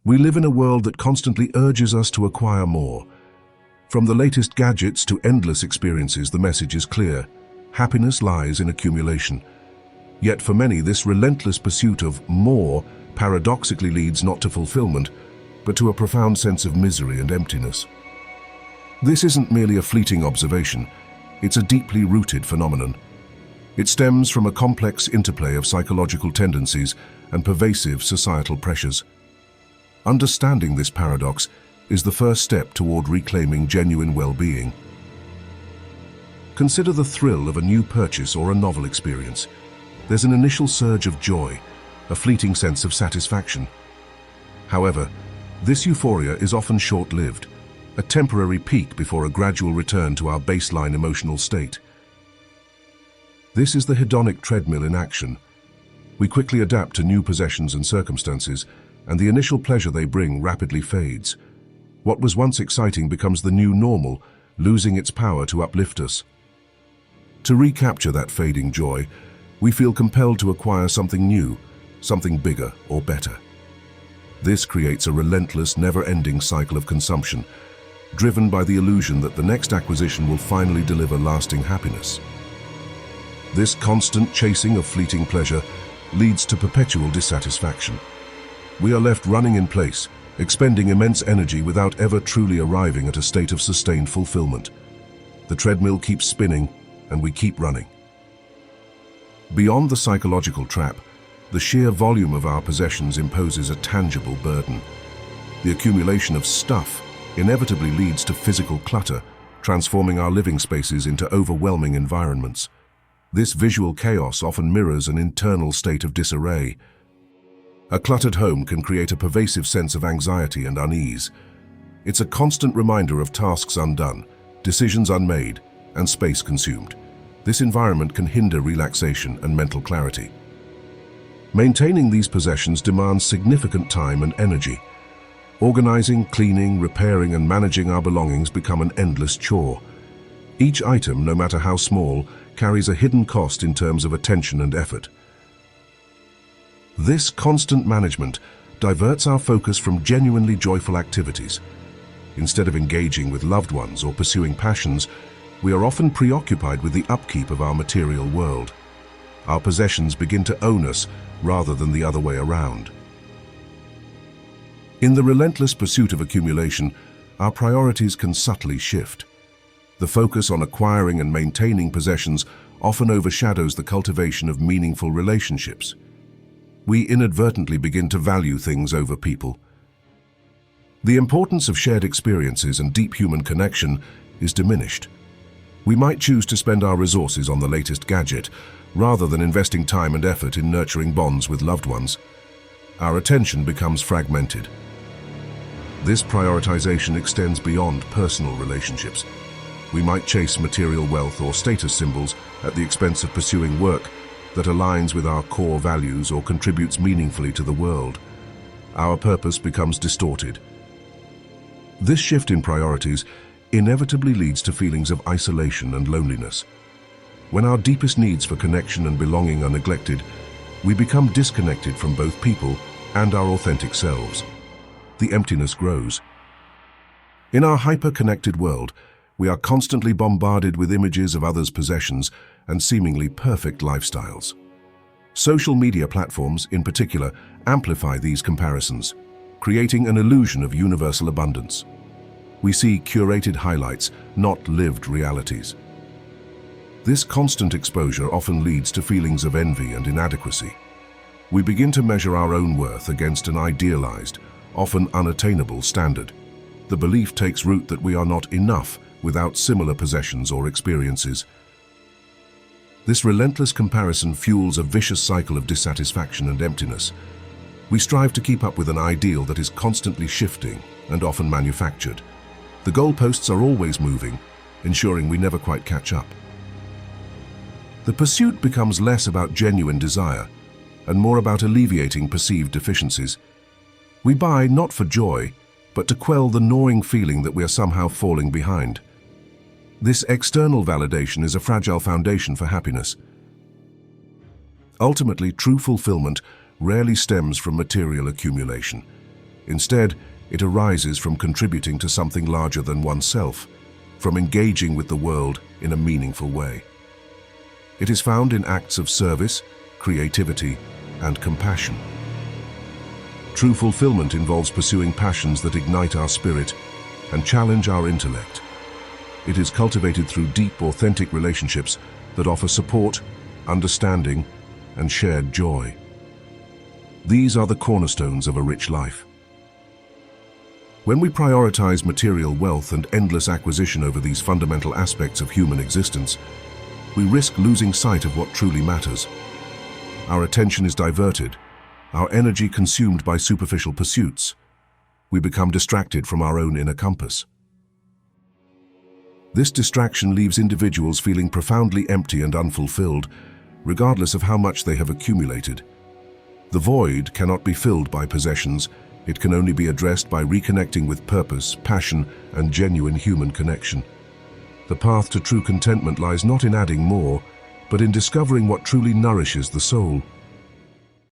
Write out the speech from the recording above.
We live in a world that constantly urges us to acquire more. From the latest gadgets to endless experiences, the message is clear. Happiness lies in accumulation. Yet for many, this relentless pursuit of more paradoxically leads not to fulfillment, but to a profound sense of misery and emptiness. This isn't merely a fleeting observation, it's a deeply rooted phenomenon. It stems from a complex interplay of psychological tendencies and pervasive societal pressures. Understanding this paradox is the first step toward reclaiming genuine well-being. Consider the thrill of a new purchase or a novel experience. There's an initial surge of joy, a fleeting sense of satisfaction. However, this euphoria is often short-lived, a temporary peak before a gradual return to our baseline emotional state. This is the hedonic treadmill in action. We quickly adapt to new possessions and circumstances, and the initial pleasure they bring rapidly fades. What was once exciting becomes the new normal, losing its power to uplift us. To recapture that fading joy, we feel compelled to acquire something new, something bigger or better. This creates a relentless, never-ending cycle of consumption, driven by the illusion that the next acquisition will finally deliver lasting happiness. This constant chasing of fleeting pleasure leads to perpetual dissatisfaction. We are left running in place, expending immense energy without ever truly arriving at a state of sustained fulfillment. The treadmill keeps spinning, and we keep running. Beyond the psychological trap, the sheer volume of our possessions imposes a tangible burden. The accumulation of stuff inevitably leads to physical clutter, transforming our living spaces into overwhelming environments. This visual chaos often mirrors an internal state of disarray. A cluttered home can create a pervasive sense of anxiety and unease. It's a constant reminder of tasks undone, decisions unmade, and space consumed. This environment can hinder relaxation and mental clarity. Maintaining these possessions demands significant time and energy. Organizing, cleaning, repairing, and managing our belongings become an endless chore. Each item, no matter how small, carries a hidden cost in terms of attention and effort. This constant management diverts our focus from genuinely joyful activities. Instead of engaging with loved ones or pursuing passions, we are often preoccupied with the upkeep of our material world. Our possessions begin to own us rather than the other way around. In the relentless pursuit of accumulation, our priorities can subtly shift. The focus on acquiring and maintaining possessions often overshadows the cultivation of meaningful relationships. We inadvertently begin to value things over people. The importance of shared experiences and deep human connection is diminished. We might choose to spend our resources on the latest gadget, rather than investing time and effort in nurturing bonds with loved ones. Our attention becomes fragmented. This prioritization extends beyond personal relationships. We might chase material wealth or status symbols at the expense of pursuing work that aligns with our core values or contributes meaningfully to the world. Our purpose becomes distorted. This shift in priorities inevitably leads to feelings of isolation and loneliness. When our deepest needs for connection and belonging are neglected, we become disconnected from both people and our authentic selves. The emptiness grows. In our hyper-connected world, we are constantly bombarded with images of others' possessions and seemingly perfect lifestyles. Social media platforms, in particular, amplify these comparisons, creating an illusion of universal abundance. We see curated highlights, not lived realities. This constant exposure often leads to feelings of envy and inadequacy. We begin to measure our own worth against an idealized, often unattainable standard. The belief takes root that we are not enough without similar possessions or experiences. This relentless comparison fuels a vicious cycle of dissatisfaction and emptiness. We strive to keep up with an ideal that is constantly shifting and often manufactured. The goalposts are always moving, ensuring we never quite catch up. The pursuit becomes less about genuine desire and more about alleviating perceived deficiencies. We buy not for joy, but to quell the gnawing feeling that we are somehow falling behind. This external validation is a fragile foundation for happiness. Ultimately, true fulfillment rarely stems from material accumulation. Instead, it arises from contributing to something larger than oneself, from engaging with the world in a meaningful way. It is found in acts of service, creativity, and compassion. True fulfillment involves pursuing passions that ignite our spirit and challenge our intellect. It is cultivated through deep, authentic relationships that offer support, understanding, and shared joy. These are the cornerstones of a rich life. When we prioritize material wealth and endless acquisition over these fundamental aspects of human existence, we risk losing sight of what truly matters. Our attention is diverted, our energy consumed by superficial pursuits. We become distracted from our own inner compass. This distraction leaves individuals feeling profoundly empty and unfulfilled, regardless of how much they have accumulated. The void cannot be filled by possessions. It can only be addressed by reconnecting with purpose, passion, and genuine human connection. The path to true contentment lies not in adding more, but in discovering what truly nourishes the soul.